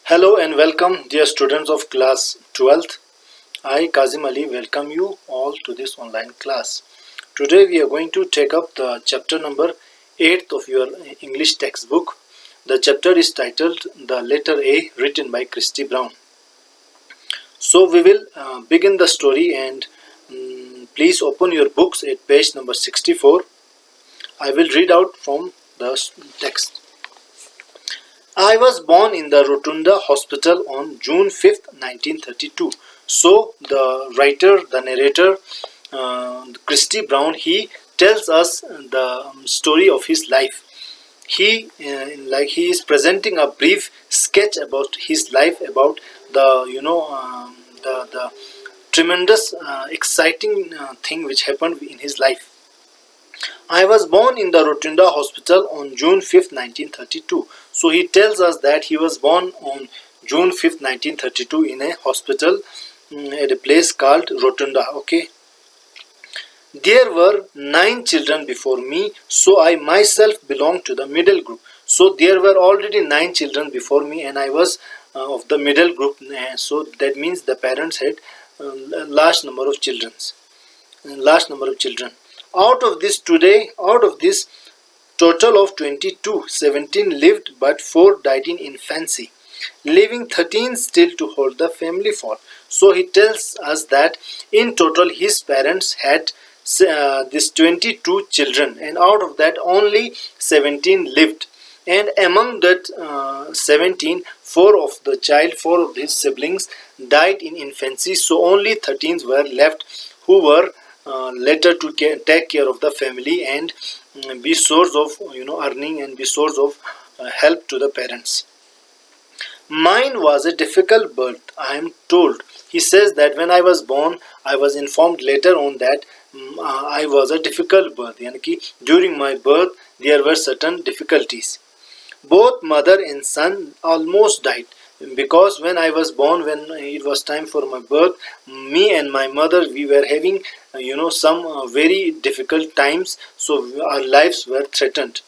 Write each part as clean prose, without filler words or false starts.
Hello and welcome, dear students of class 12th. I, Kazim Ali, welcome you all to this online class. Today we are going to take up the chapter number 8 of your English textbook. The chapter is titled The Letter A, written by Christy Brown. So we will begin the story, and please open your books at page number 64. I will read out from the text. I was born in the Rotunda Hospital on June 5th, 1932. So the writer, the narrator, Christy Brown, he tells us the story of his life. He is presenting a brief sketch about his life, about the tremendous exciting thing which happened in his life. I was born in the Rotunda Hospital on June 5th, 1932. So he tells us that he was born on June 5th, 1932 in a hospital at a place called Rotunda. Okay. There were 9 children before me, so I myself belonged to the middle group. So there were already 9 children before me, and I was of the middle group. So that means the parents had a large number of children. Out of this total of 22, 17 lived, but 4 died in infancy, leaving 13 still to hold the family fort. So he tells us that in total his parents had these 22 children, and out of that only 17 lived. And among that 17, 4 of his siblings died in infancy. So only 13 were left, who were later to take care of the family and be source of earning and be source of help to the parents. Mine was a difficult birth, I am told. He says that when I was born, I was informed later on that I was a difficult birth. During my birth, there were certain difficulties. Both mother and son almost died, because when I was born, when it was time for my birth, me and my mother, we were having some very difficult times, so our lives were threatened.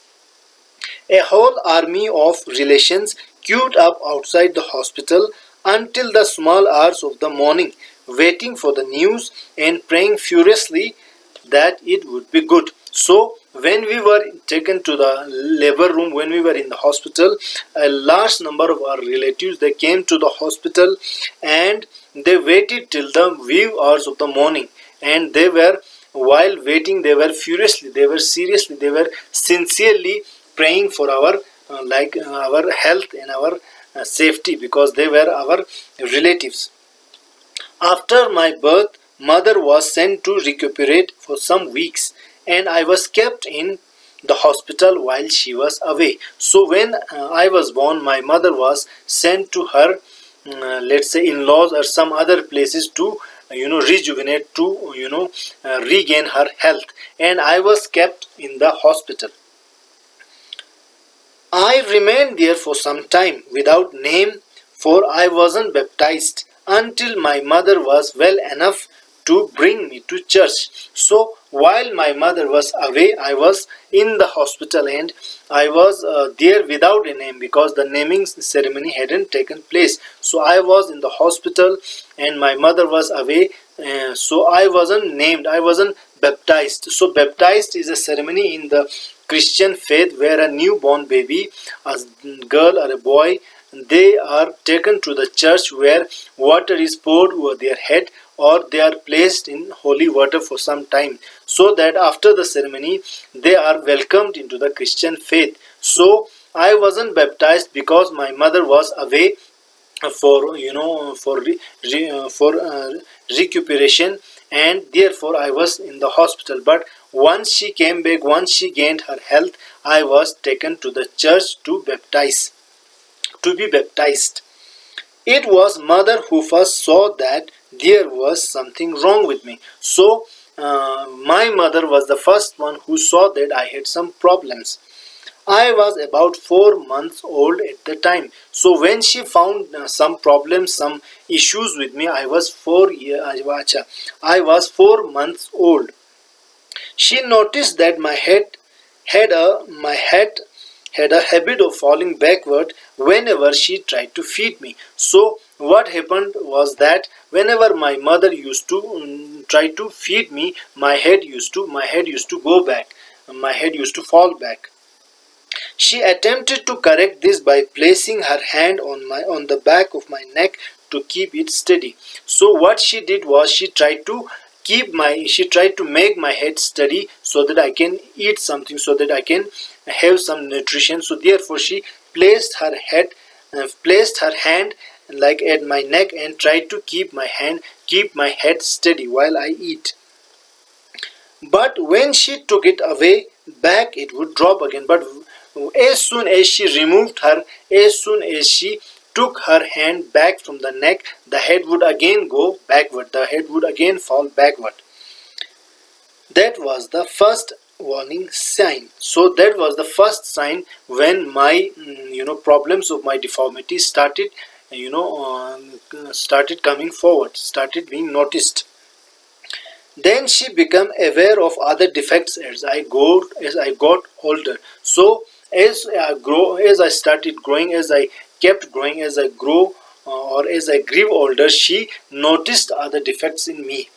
A whole army of relations queued up outside the hospital until the small hours of the morning, waiting for the news and praying furiously that it would be good. So when we were taken to the labor room, when we were in the hospital, a large number of our relatives, they came to the hospital and they waited till the wee hours of the morning, and while waiting, they were sincerely praying for our health and our safety, because they were our relatives. After my birth, mother was sent to recuperate for some weeks, and I was kept in the hospital while she was away. So when I was born, my mother was sent to her let's say in-laws or some other places to rejuvenate, to regain her health, and I was kept in the hospital. I remained there for some time without name, for I wasn't baptized until my mother was well enough to bring me to church. So while my mother was away, I was in the hospital, and I was there without a name, because the naming ceremony hadn't taken place. So I was in the hospital and my mother was away, so I wasn't named, I wasn't baptized. So baptized is a ceremony in the Christian faith where a newborn baby, a girl or a boy, they are taken to the church where water is poured over their head, or they are placed in holy water for some time, so that after the ceremony they are welcomed into the Christian faith. So I wasn't baptized because my mother was away for recuperation, and therefore I was in the hospital. But once she came back, once she gained her health, I was taken to the church to be baptized. It was mother who first saw that there was something wrong with me. So my mother was the first one who saw that I had some problems. I was about 4 months old at the time. So when she found some problems, some issues with me, I was 4 months old. She noticed that my head had a habit of falling backward whenever she tried to feed me. So what happened was that whenever my mother used to try to feed me, my head used to go back, my head used to fall back. She attempted to correct this by placing her hand on the back of my neck to keep it steady. So what she did was she tried to make my head steady so that I can eat something, so that I can have some nutrition. So therefore she placed her hand like at my neck and tried to keep my head steady while I eat. But when she took it away back, it would drop again. But as soon as she removed her, as soon as she took her hand back from the neck, the head would again go backward, the head would again fall backward. That was the first warning sign. So that was the first sign when my problems of my deformity started coming forward, started being noticed. Then she became aware of other defects as I got older. So as I started growing, as I kept growing, as I grow or as I grew older, she noticed other defects in me.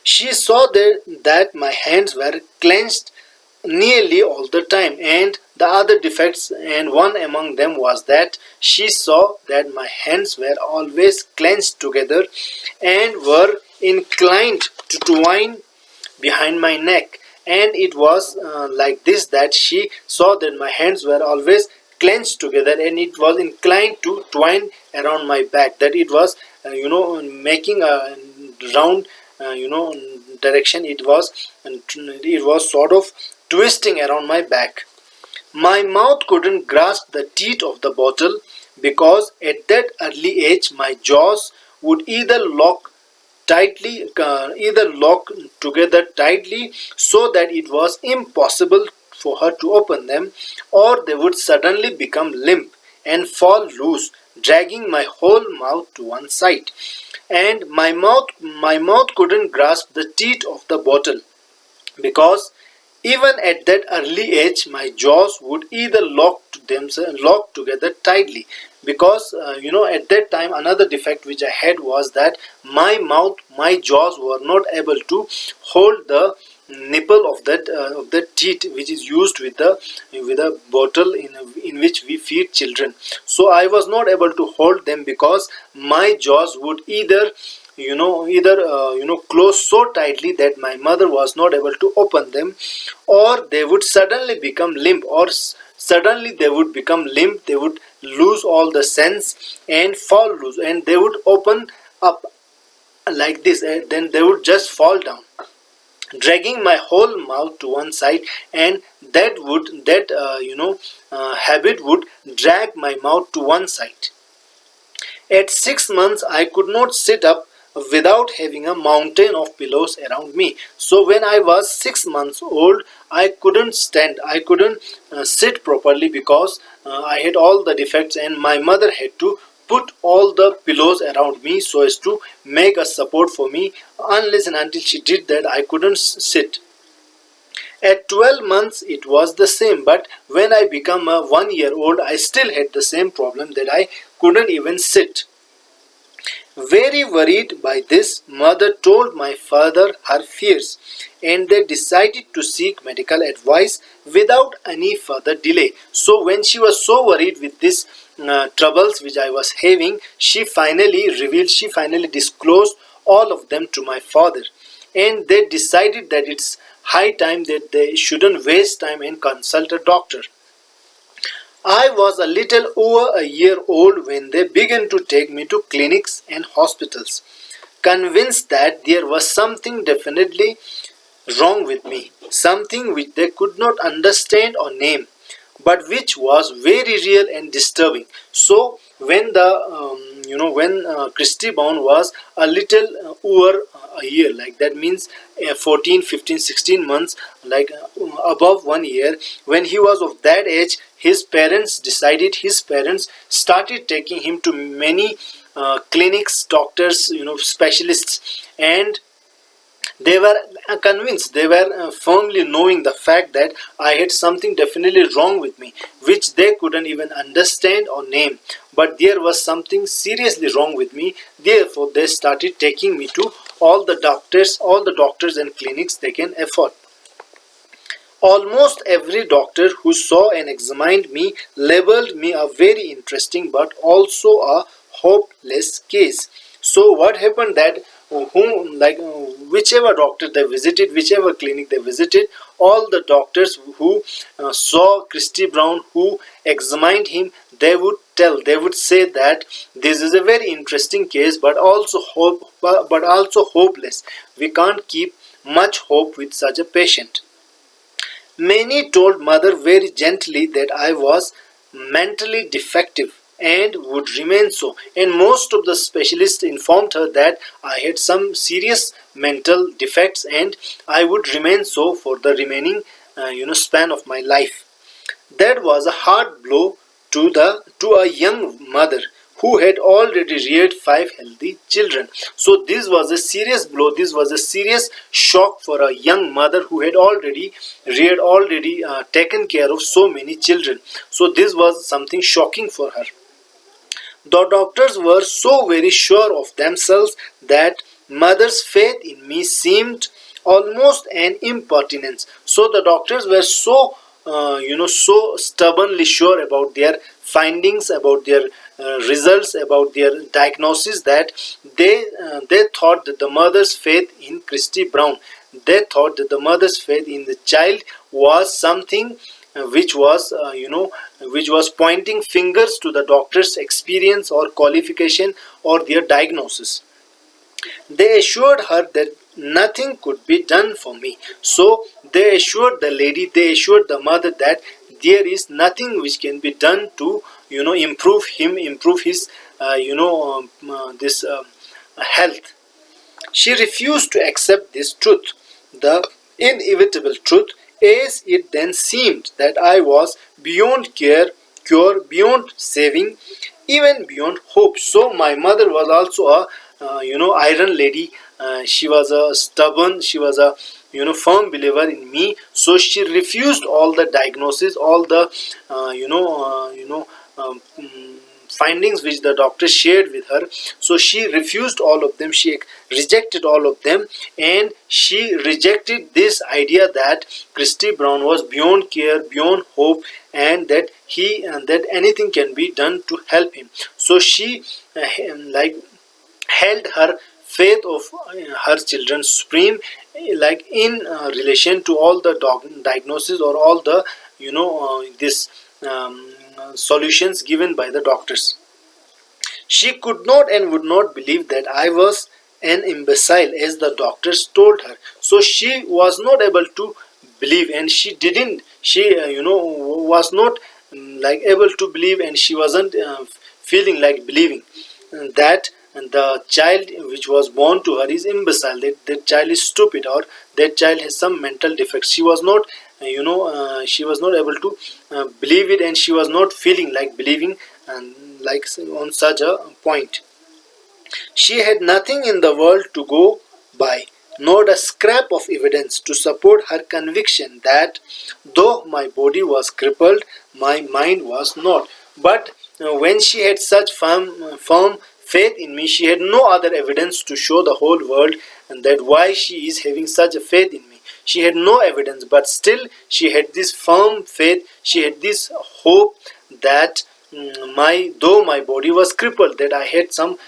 She saw that my hands were clenched nearly all the time, and the other defects, and one among them was that she saw that my hands were always clenched together and were inclined to twine behind my neck. And it was like this, that she saw that my hands were always clenched together and it was inclined to twine around my back, that it was making a round direction. It was sort of twisting around my back. My mouth couldn't grasp the teeth of the bottle because at that early age my jaws would either lock together tightly so that it was impossible for her to open them, or they would suddenly become limp and fall loose, dragging my whole mouth to one side. And my mouth couldn't grasp the teeth of the bottle because even at that early age my jaws would either lock together tightly, because at that time another defect which I had was that my jaws were not able to hold the nipple of the teeth which is used with a bottle in which we feed children. So I was not able to hold them because my jaws would either close so tightly that my mother was not able to open them, or they would suddenly become limp, they would lose all the sense and fall loose, and they would open up like this, and then they would just fall down, dragging my whole mouth to one side, and that habit would drag my mouth to one side. At 6 months, I could not sit up without having a mountain of pillows around me. So when I was 6 months old, I couldn't stand, I couldn't sit properly because I had all the defects, and my mother had to put all the pillows around me so as to make a support for me. Unless and until she did that, I couldn't sit. At 12 months it was the same, but when I became a 1 year old, I still had the same problem, that I couldn't even sit. Very worried by this, mother told my father her fears, and they decided to seek medical advice without any further delay. So when she was so worried with these troubles which I was having, she finally disclosed all of them to my father, and they decided that it's high time that they shouldn't waste time and consult a doctor. I was a little over a year old when they began to take me to clinics and hospitals, convinced that there was something definitely wrong with me, something which they could not understand or name, but which was very real and disturbing. So when Christy Bound was a little over a year, like that means 14, 15, 16 months, like above 1 year, when he was of that age, his parents started taking him to many clinics, doctors, specialists, and They were convinced, they were firmly knowing the fact that I had something definitely wrong with me, which they couldn't even understand or name. But there was something seriously wrong with me. Therefore, they started taking me to all the doctors and clinics they can afford. Almost every doctor who saw and examined me labeled me a very interesting but also a hopeless case. So what happened that whichever doctor they visited, whichever clinic they visited, all the doctors who saw Christy Brown, who examined him, they would say that this is a very interesting case, but also hopeless. We can't keep much hope with such a patient. Many told mother very gently that I was mentally defective and would remain so, and most of the specialists informed her that I had some serious mental defects and I would remain so for the remaining span of my life. That was a hard blow to a young mother who had already reared five healthy children. So this was a serious blow. This was a serious shock for a young mother who had already taken care of so many children. So this was something shocking for her. The doctors were so very sure of themselves that mother's faith in me seemed almost an impertinence. So the doctors were so stubbornly sure about their findings, about their results, about their diagnosis, that they thought that the mother's faith in Christy Brown, they thought that the mother's faith in the child was something which was pointing fingers to the doctor's experience or qualification or their diagnosis. They assured her that nothing could be done for me. So they assured the mother that there is nothing which can be done to improve his this health. She refused to accept this truth, the inevitable truth, as it then seemed that I was beyond cure, beyond saving, even beyond hope. So my mother was also a iron lady. She was a stubborn. She was a firm believer in me. So she refused all the diagnosis, all the findings which the doctor shared with her. So she refused all of them. She rejected all of them, and she rejected this idea that Christy Brown was beyond care, beyond hope, and that anything can be done to help him. So she held her faith of her children supreme, in relation to all the diagnosis or all the this solutions given by the doctors. She could not and would not believe that I was an imbecile, as the doctors told her. So she was not able to believe, and she didn't. She was not able to believe, and she wasn't feeling like believing that the child which was born to her is imbecile. That child is stupid, or that child has some mental defects. She was not she was not able to believe it, and she was not feeling like believing, and on such a point. She had nothing in the world to go by, not a scrap of evidence to support her conviction that though my body was crippled, my mind was not. But when she had such firm faith in me, she had no other evidence to show the whole world and that why she is having such a faith in me. She had no evidence, but still she had this firm faith. She had this hope that though my body was crippled, that I had some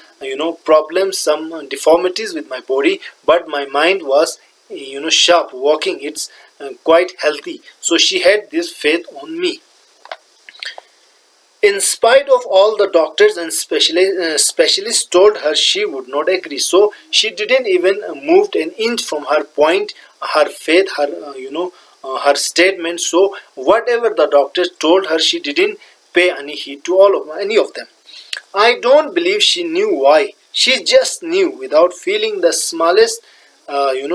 problems, some deformities with my body, but my mind was sharp, working. It's quite healthy. So she had this faith on me. In spite of all the doctors and specialists told her, she would not agree. So she didn't even moved an inch from her point, her faith, her her statement. So whatever the doctors told her, she didn't pay any heed to any of them. I don't believe she knew why. She just knew without feeling the smallest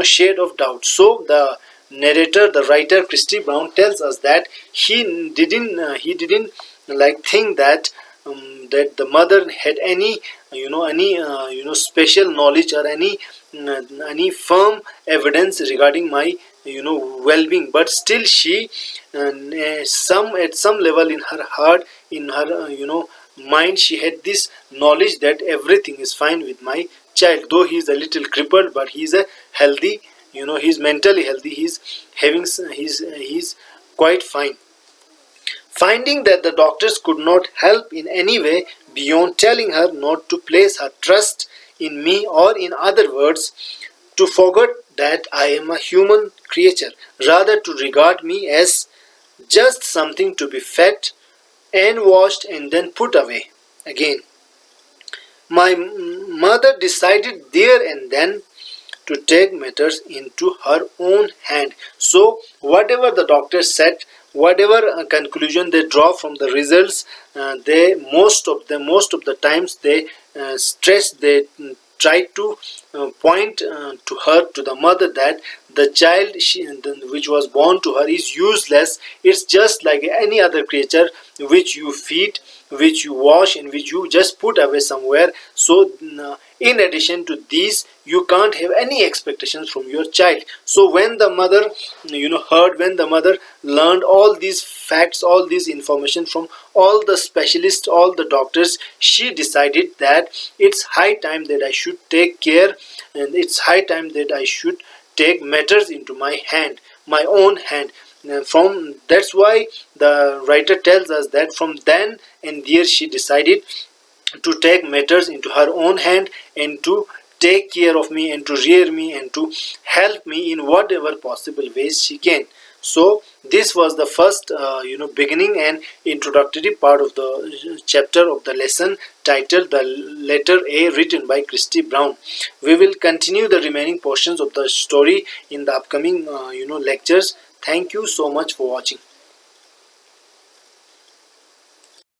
shade of doubt. So the narrator, the writer Christy Brown, tells us that he didn't think that that the mother had any special knowledge or any any firm evidence regarding my well-being, but still she some at some level in her heart, in her mind, she had this knowledge that everything is fine with my child, though he is a little crippled, but he is a healthy, he's mentally healthy, he's quite fine. Finding that the doctors could not help in any way beyond telling her not to place her trust in me, or in other words, to forget that I am a human creature, rather to regard me as just something to be fed and washed and then put away again. My mother decided there and then to take matters into her own hand. So whatever the doctor said, whatever conclusion they draw from the results, they most of the times they stress, they try to point to her, to the mother, that the child which was born to her is useless. It's just like any other creature which you feed, which you wash, and which you just put away somewhere. So in addition to these, you can't have any expectations from your child. So when the mother heard, when the mother learned all these facts, all this information from all the specialists, all the doctors, she decided that it's high time that I should take care, and it's high time that I should take matters into my hand, my own hand. From that's why the writer tells us that from then and there she decided to take matters into her own hand, and to take care of me, and to rear me, and to help me in whatever possible ways she can. So this was the first beginning and introductory part of the chapter of the lesson titled The Letter A, written by Christy Brown. We will continue the remaining portions of the story in the upcoming lectures. Thank you so much for watching.